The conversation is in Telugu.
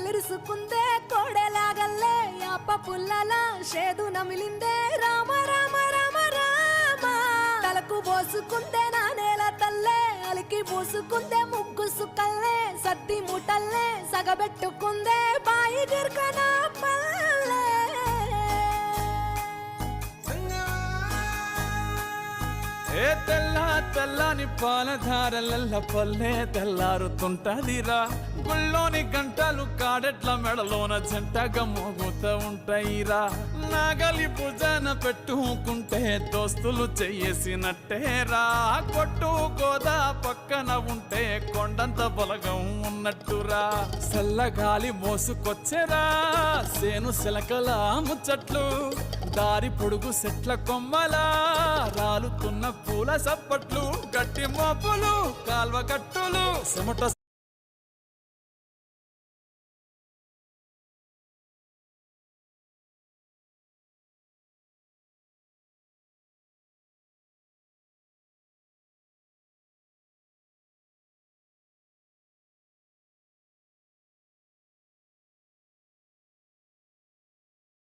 కళ్ళిరుసుకుందే కోడెలాగల్లే యాప పుల్లల షేదు నమిలిందే రామ రామ రామ రామ తలకు పోసుకుందే నా నేల తల్లే అలికి పూసుకుందే ముగ్గు సుక్కల్లే సత్తి ముటల్లే సగబెట్టుకుందే బాయి గిర్కన పల్లె ఏ తెల్ల తెల్లని పాలధారలల్ల పల్లె తెల్లారుతుంటదిరా గుళ్ళోని గంటలు కాడెట్ల మెడలోన జంటగా మోగుతూ ఉంటాయిరా నాగలి భుజాన పెట్టుకుంటే దోస్తులు చెయ్యేసినట్టేరా కొట్టు గోదా పక్కన ఉంటే కొండంత బలగం ఉన్నట్టురా చల్లగాలి మోసుకొచ్చెరా సేను శిలకల ముచ్చట్లు దారి పొడుగు సెట్ల కొమ్మలా రాలుతున్న పూల సప్పట్లు గట్టి మోపులు కాల్వ కట్టులు చెమట